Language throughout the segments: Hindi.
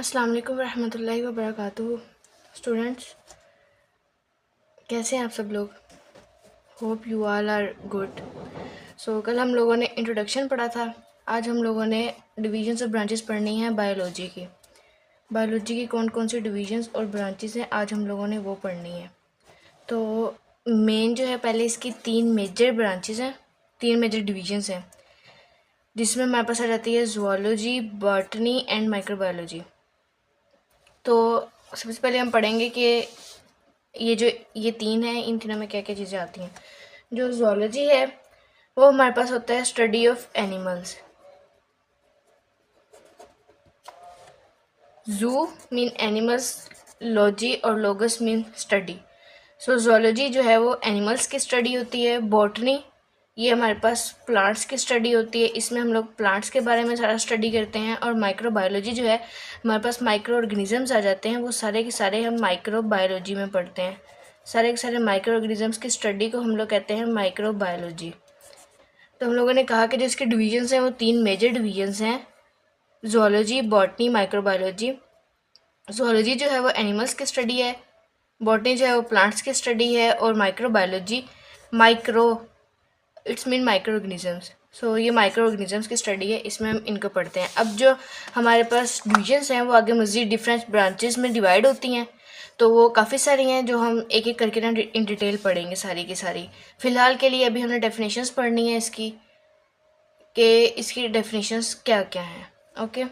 अस्सलाम वालेकुम रहमतुल्लाहि व बरकातुहू। स्टूडेंट्स, कैसे हैं आप सब लोग? Hope you all are good. कल हम लोगों ने इंट्रोडक्शन पढ़ा था। आज हम लोगों ने डिवीजन्स और ब्रांचेस पढ़नी है बायोलॉजी की। बायोलॉजी की कौन कौन सी डिवीजन्स और ब्रांचेस हैं, आज हम लोगों ने वो पढ़नी है। तो मेन जो है, पहले इसकी 3 मेजर ब्रांचेस हैं, 3 मेजर डिवीजन्स हैं, जिसमें हमारे पास आ जाती है ज़ूलॉजी, बॉटनी एंड माइक्रोबायोलॉजी। तो सबसे पहले हम पढ़ेंगे कि ये 3 हैं, इन तीनों में क्या क्या चीज़ें आती हैं। जो ज़ूलॉजी है वो हमारे पास होता है स्टडी ऑफ एनिमल्स। जू मीन एनिमल्स, लॉजी और लोगस मीन स्टडी। ज़ूलॉजी जो है वो एनिमल्स की स्टडी होती है। बॉटनी ये हमारे पास प्लांट्स की स्टडी होती है, इसमें हम लोग प्लांट्स के बारे में सारा स्टडी करते हैं। और माइक्रोबायोलॉजी जो है, हमारे पास माइक्रो ऑर्गेनिजम्स आ जाते हैं, वो सारे के सारे हम माइक्रोबायोलॉजी में पढ़ते हैं। सारे के सारे माइक्रो ऑर्गेनिजम्स की स्टडी को हम लोग कहते हैं माइक्रोबायोलॉजी। तो हम लोगों ने कहा कि जो इसके डिवीजन्स हैं वो 3 मेजर डिवीजन्स हैं, ज़ूलॉजी, बॉटनी, माइक्रोबायोलॉजी। ज़ूलॉजी जो है वो एनिमल्स की स्टडी है, बॉटनी जो है वो प्लांट्स की स्टडी है, और microbiology it's mean micro organisms. ये माइक्रो ऑर्गेनिजम्स की स्टडी है, इसमें हम इनको पढ़ते हैं। अब जो हमारे पास डिविजन्स हैं वो आगे मज़ीद डिफरेंट ब्रांचेस में डिवाइड होती हैं, तो वो काफ़ी सारी हैं जो हम एक एक करके ना इन डिटेल पढ़ेंगे सारी की सारी। फ़िलहाल के लिए अभी हमने डेफिनेशंस पढ़नी है इसकी, कि इसकी डेफिनेशंस क्या क्या हैं। ओके,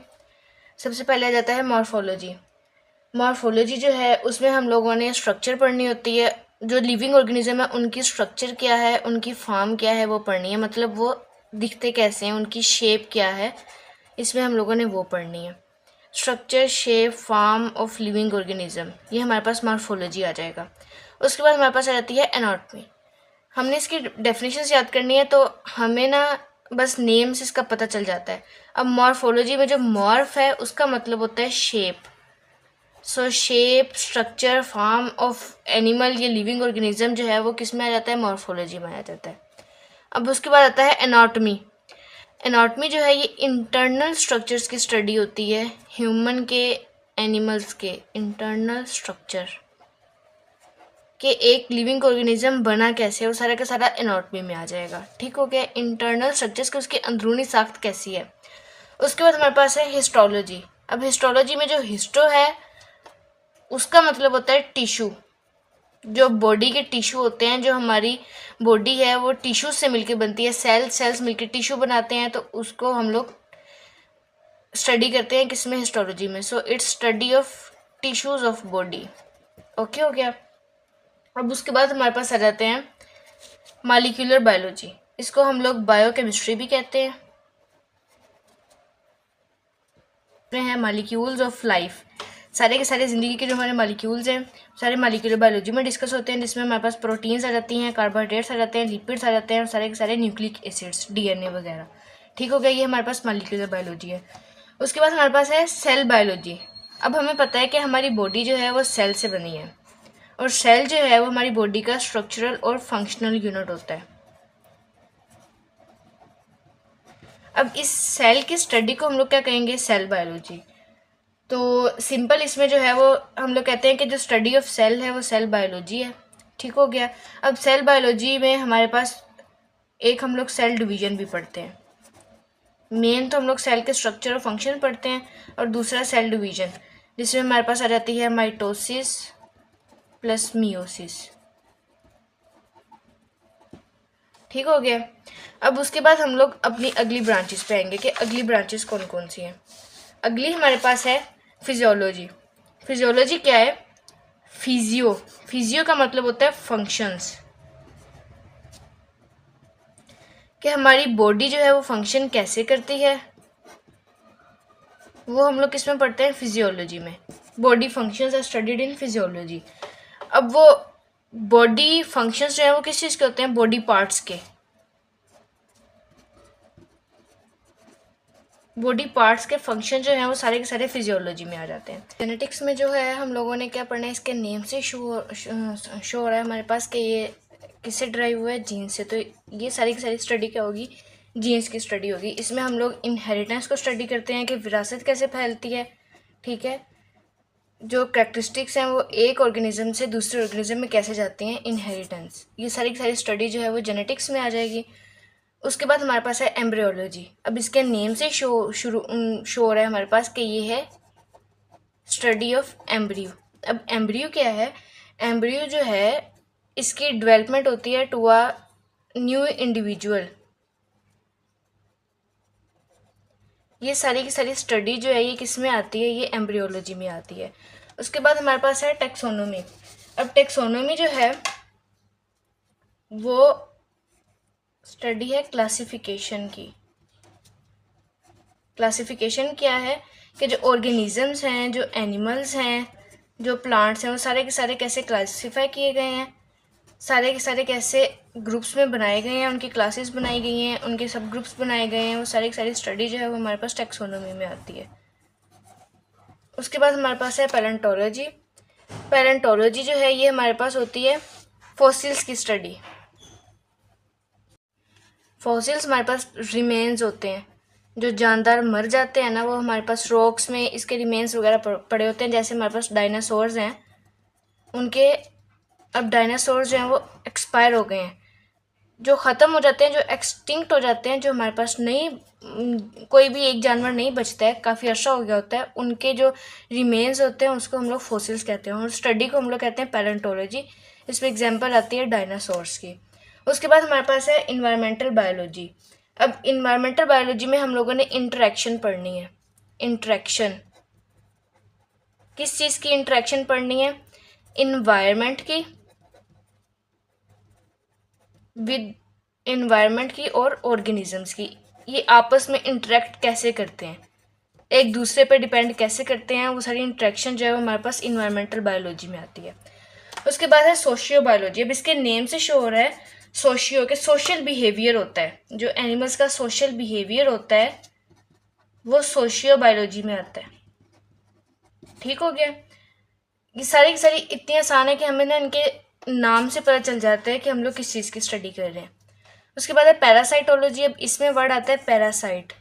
सबसे पहले आ जाता है मॉर्फोलॉजी। मॉर्फोलॉजी जो है उसमें हम लोगों ने स्ट्रक्चर पढ़नी होती है। जो लिविंग ऑर्गेनिज्म है उनकी स्ट्रक्चर क्या है, उनकी फॉर्म क्या है, वो पढ़नी है। मतलब वो दिखते कैसे हैं, उनकी शेप क्या है, इसमें हम लोगों ने वो पढ़नी है। Structure, shape, form of living organism, ये हमारे पास मॉर्फोलॉजी आ जाएगा। उसके बाद हमारे पास आ जाती है एनाटॉमी। हमने इसकी डेफिनेशन याद करनी है, तो हमें ना बस नेम से इसका पता चल जाता है। अब मॉर्फोलॉजी में जो मॉर्फ है उसका मतलब होता है shape. Shape, structure, form of animal, ये लिविंग ऑर्गेनिज्म जो है वो किस में आ जाता है, मॉर्फोलॉजी में आ जाता है। अब उसके बाद आता है एनाटॉमी। एनाटॉमी जो है ये इंटरनल स्ट्रक्चर्स की स्टडी होती है, ह्यूमन के, एनिमल्स के इंटरनल स्ट्रक्चर, कि एक लिविंग ऑर्गेनिज्म बना कैसे, वो सारा का सारा एनाटॉमी में आ जाएगा। ठीक हो गया, इंटरनल स्ट्रक्चर्स की उसकी अंदरूनी साख्त कैसी है। उसके बाद हमारे पास है हिस्टोलॉजी। अब हिस्टोलॉजी में जो हिस्टो है उसका मतलब होता है टिश्यू। जो बॉडी के टिश्यू होते हैं, जो हमारी बॉडी है वो टिश्यू से मिलकर बनती है, सेल्स मिलकर टिश्यू बनाते हैं, तो उसको हम लोग स्टडी करते हैं किसमें, हिस्टोलॉजी में। It's study of tissues of body. Okay हो गया। अब उसके बाद हमारे पास आ जाते हैं मॉलिक्यूलर बायोलॉजी। इसको हम लोग बायोकेमिस्ट्री भी कहते हैं। मॉलिक्यूल्स ऑफ लाइफ, सारे के सारे ज़िंदगी के जो हमारे मॉलिक्यूल्स हैं सारे मॉलिक्यूलर बायोलॉजी में डिस्कस होते हैं, जिसमें हमारे पास प्रोटीन्स आ जाती हैं, कार्बोहाइड्रेट्स आ जाते हैं, लिपिड्स आ जाते हैं, और सारे के सारे न्यूक्लिक एसिड्स, डीएनए वगैरह। ठीक हो गया, ये हमारे पास मॉलिक्यूलर बायोलॉजी है। उसके बाद हमारे पास है सेल बायोलॉजी। अब हमें पता है कि हमारी बॉडी जो है वो सेल से बनी है, और सेल जो है वो हमारी बॉडी का स्ट्रक्चरल और फंक्शनल यूनिट होता है। अब इस सेल की स्टडी को हम लोग क्या कहेंगे, सेल बायोलॉजी। तो सिंपल इसमें जो है वो हम लोग कहते हैं कि जो स्टडी ऑफ सेल है वो सेल बायोलॉजी है। ठीक हो गया। अब सेल बायोलॉजी में हमारे पास एक हम लोग सेल डिवीजन भी पढ़ते हैं। मेन तो हम लोग सेल के स्ट्रक्चर और फंक्शन पढ़ते हैं, और दूसरा सेल डिवीजन, जिसमें हमारे पास आ जाती है माइटोसिस प्लस मियोसिस। ठीक हो गया। अब उसके बाद हम लोग अपनी अगली ब्रांचेस पे आएंगे कि अगली ब्रांचेस कौन कौन सी हैं। अगली हमारे पास है फिजियोलॉजी। फिजियोलॉजी क्या है, फिजियो का मतलब होता है फंक्शंस, कि हमारी बॉडी जो है वो फंक्शन कैसे करती है, वो हम लोग किसमें पढ़ते हैं, फिजियोलॉजी में। Body functions are studied in physiology. अब वो बॉडी फंक्शंस जो है वो किस चीज़ के होते हैं, बॉडी पार्ट्स के। बॉडी पार्ट्स के फंक्शन जो हैं वो सारे के सारे फिजियोलॉजी में आ जाते हैं। जेनेटिक्स में जो है हम लोगों ने क्या पढ़ना है, इसके नेम से शो हो रहा है हमारे पास कि ये किससे ड्राइव हुआ है, जीन्स से। तो ये सारी की सारी स्टडी क्या होगी, जीन्स की स्टडी होगी। इसमें हम लोग इनहेरिटेंस को स्टडी करते हैं कि विरासत कैसे फैलती है, ठीक है, जो कैरेक्टरिस्टिक्स हैं वो एक ऑर्गेनिज्म से दूसरे ऑर्गेनिज्म में कैसे जाती हैं, इनहेरिटेंस, ये सारी की सारी स्टडी जो है वो जेनेटिक्स में आ जाएगी। उसके बाद हमारे पास है एम्ब्रियोलॉजी। अब इसके नेम से शो हो रहा है हमारे पास कि ये है स्टडी ऑफ एम्ब्रियो। अब एम्ब्रियो क्या है? एम्ब्रियो जो है इसकी डेवलपमेंट होती है टू अ न्यू इंडिविजुअल। ये सारी की सारी स्टडी जो है ये किस में आती है? ये एम्ब्रियोलॉजी में आती है। उसके बाद हमारे पास है टेक्सोनोमी। अब टेक्सोनोमी जो है वो स्टडी है क्लासिफिकेशन की। क्लासिफिकेशन क्या है कि जो ऑर्गेनिजम्स हैं, जो एनिमल्स हैं, जो प्लांट्स हैं, वो सारे के सारे कैसे क्लासिफाई किए गए हैं, सारे के सारे कैसे ग्रुप्स में बनाए गए हैं, उनकी क्लासेस बनाई गई हैं, उनके सब ग्रुप्स बनाए गए हैं, वो सारी की सारी स्टडी जो है वो हमारे पास टेक्सोनोमी में आती है। उसके बाद हमारे पास है पैलेंटोलॉजी। पैलेंटोलॉजी जो है ये हमारे पास होती है फॉसिल्स की स्टडी। फॉसिल्स हमारे पास रिमेन्स होते हैं, जो जानदार मर जाते हैं ना, वो हमारे पास रॉक्स में इसके रिमेन्स वगैरह पड़े होते हैं। जैसे हमारे पास डायनासोर्स हैं, उनके अब डायनासोर्स जो हैं वो एक्सपायर हो गए हैं, जो ख़त्म हो जाते हैं, जो एक्सटिंक्ट हो जाते हैं, जो हमारे पास नहीं, कोई भी एक जानवर नहीं बचता है, काफ़ी अर्सा हो गया होता है, उनके जो रिमेन्स होते हैं उसको हम लोग फॉसिल्स कहते हैं, और स्टडी को हम लोग कहते हैं पैलेंटोलॉजी। इसमें एग्जांपल आती है डायनासोर्स की। उसके बाद हमारे पास है इन्वायरमेंटल बायोलॉजी। अब इन्वायरमेंटल बायोलॉजी में हम लोगों ने इंटरेक्शन पढ़नी है। इंटरेक्शन, किस चीज़ की इंटरेक्शन पढ़नी है? इन्वायरमेंट की विद इन्वायरमेंट की और ऑर्गेनिजम्स की। ये आपस में इंटरेक्ट कैसे करते हैं, एक दूसरे पर डिपेंड कैसे करते हैं, वो सारी इंटरेक्शन जो है वो हमारे पास इन्वायरमेंटल बायोलॉजी में आती है। उसके बाद है सोशियो बायोलॉजी। अब इसके नेम से शो हो रहा है सोशियो के सोशल बिहेवियर होता है, जो एनिमल्स का सोशल बिहेवियर होता है वो सोशियो बायोलॉजी में आता है। ठीक हो गया? ये सारी की सारी इतनी आसान है कि हमें ना इनके नाम से पता चल जाता है कि हम लोग किस चीज़ की स्टडी कर रहे हैं। उसके बाद है पैरासाइटोलॉजी। अब इसमें वर्ड आता है पैरासाइट।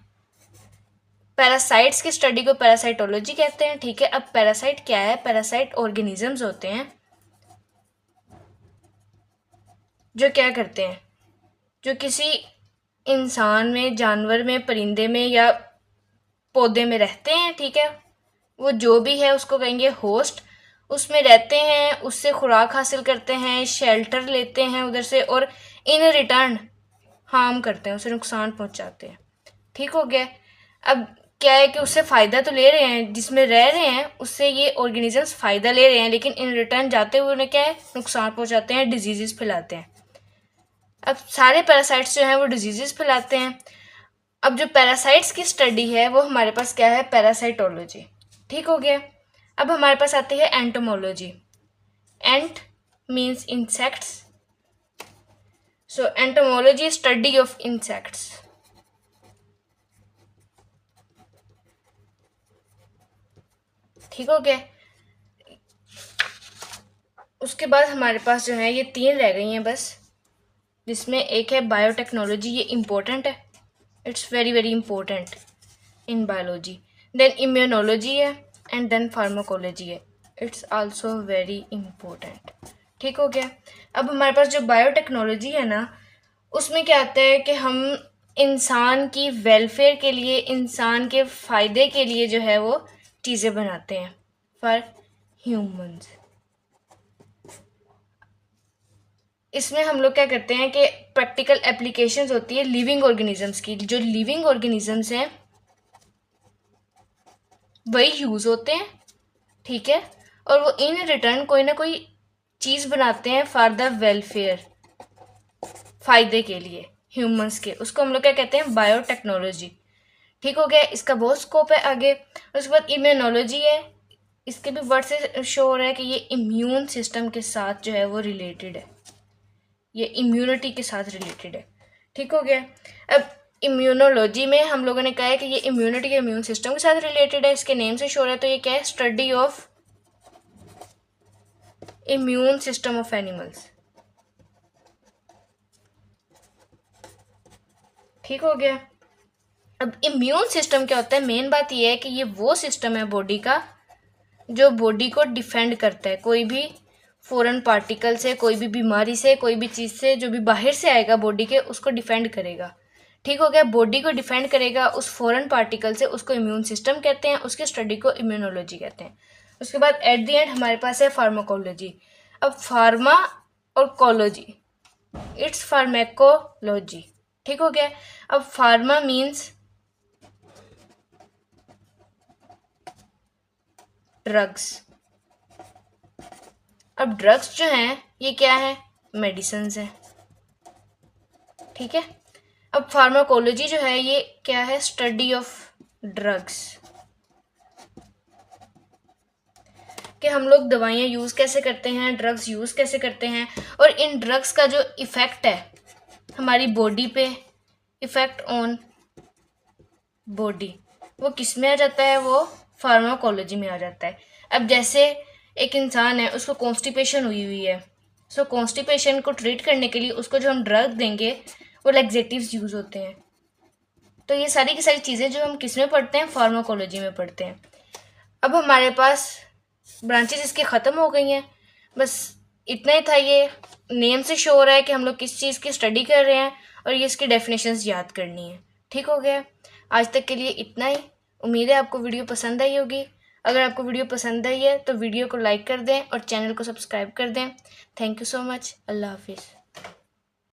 पैरासाइट्स की स्टडी को पैरासाइटोलॉजी कहते हैं। ठीक है, अब पैरासाइट क्या है? पैरासाइट ऑर्गेनिजम्स होते हैं जो क्या करते हैं, जो किसी इंसान में, जानवर में, परिंदे में या पौधे में रहते हैं। ठीक है, वो जो भी है उसको कहेंगे होस्ट। उसमें रहते हैं, उससे खुराक हासिल करते हैं, शेल्टर लेते हैं उधर से, और इन रिटर्न हार्म करते हैं, उसे नुकसान पहुंचाते हैं। ठीक हो गया? अब क्या है कि उससे फ़ायदा तो ले रहे हैं, जिसमें रह रहे हैं उससे ये ऑर्गेनिजम्स फ़ायदा ले रहे हैं, लेकिन इन रिटर्न जाते हुए उन्हें क्या है, नुकसान पहुंचाते हैं, डिजीजेस फैलाते हैं। अब सारे पैरासाइट्स जो हैं वो डिजीजेस फैलाते हैं। अब जो पैरासाइट्स की स्टडी है वो हमारे पास क्या है? पैरासाइटोलॉजी। ठीक हो गया? अब हमारे पास आती है entomology. Ant means insects, so entomology study of insects. ठीक हो गया? उसके बाद हमारे पास जो है ये 3 रह गई हैं बस, जिसमें एक है बायोटेक्नोलॉजी। ये इम्पोर्टेंट है, it's very very important in biology. Then immunology है, एंड देन फार्माकोलॉजी है, इट्स आल्सो वेरी इंपॉर्टेंट। ठीक हो गया? अब हमारे पास जो बायोटेक्नोलॉजी है ना, उसमें क्या आता है कि हम इंसान की वेलफेयर के लिए, इंसान के फ़ायदे के लिए जो है वो चीज़ें बनाते हैं फॉर ह्यूमंस। इसमें हम लोग क्या करते हैं कि प्रैक्टिकल एप्लीकेशंस होती है लिविंग ऑर्गेनिजम्स की। जो लिविंग ऑर्गेनिजम्स हैं वही यूज़ होते हैं। ठीक है, और वो इन रिटर्न कोई ना कोई चीज़ बनाते हैं फॉर द वेलफेयर, फ़ायदे के लिए ह्यूमंस के। उसको हम लोग क्या कहते हैं? बायोटेक्नोलॉजी। ठीक हो गया? इसका बहुत स्कोप है आगे। उसके बाद इम्यूनोलॉजी है। इसके भी वर्ड से शो हो रहा है कि ये इम्यून सिस्टम के साथ जो है वो रिलेटेड है, ये इम्यूनिटी के साथ रिलेटेड है। ठीक हो गया? अब इम्यूनोलॉजी में हम लोगों ने कहा है कि ये इम्यूनिटी के इम्यून सिस्टम के साथ रिलेटेड है, इसके नेम से शो रहा है। तो ये क्या है? Study of immune system of animals. ठीक हो गया? अब इम्यून सिस्टम क्या होता है, मेन बात यह है कि ये वो सिस्टम है बॉडी का जो बॉडी को डिफेंड करता है कोई भी फॉरेन पार्टिकल से, कोई भी बीमारी से, कोई भी चीज़ से जो भी बाहर से आएगा बॉडी के, उसको डिफेंड करेगा। ठीक हो गया, बॉडी को डिफेंड करेगा उस फॉरेन पार्टिकल से, उसको इम्यून सिस्टम कहते हैं, उसके स्टडी को इम्यूनोलॉजी कहते हैं। उसके बाद एट द एंड हमारे पास है फार्माकोलॉजी। अब फार्मा और कोलॉजी, इट्स फार्मेकोलॉजी। ठीक हो गया। अब फार्मा मीन्स ड्रग्स। अब ड्रग्स जो हैं ये क्या है, मेडिसिन है। ठीक है। अब फार्माकोलॉजी जो है ये क्या है, स्टडी ऑफ ड्रग्स, कि हम लोग दवाइयाँ यूज़ कैसे करते हैं, ड्रग्स यूज़ कैसे करते हैं, और इन ड्रग्स का जो इफ़ेक्ट है हमारी बॉडी पे, इफ़ेक्ट ऑन बॉडी, वो किस में आ जाता है, वो फार्माकोलॉजी में आ जाता है। अब जैसे एक इंसान है, उसको कॉन्स्टिपेशन हुई है, सो कॉन्स्टिपेशन को ट्रीट करने के लिए उसको जो हम ड्रग देंगे वो लैक्सेटिव्स यूज़ होते हैं। तो ये सारी की सारी चीज़ें जो हम किस में पढ़ते हैं, फार्माकोलॉजी में पढ़ते हैं। अब हमारे पास ब्रांचेस इसकी ख़त्म हो गई हैं, बस इतना ही था। ये नेम से शो हो रहा है कि हम लोग किस चीज़ की स्टडी कर रहे हैं और ये इसकी डेफिनेशंस याद करनी है। ठीक हो गया, आज तक के लिए इतना ही। उम्मीद है आपको वीडियो पसंद आई होगी। अगर आपको वीडियो पसंद आई है तो वीडियो को लाइक कर दें और चैनल को सब्सक्राइब कर दें। Thank you so much. अल्लाह हाफिज़।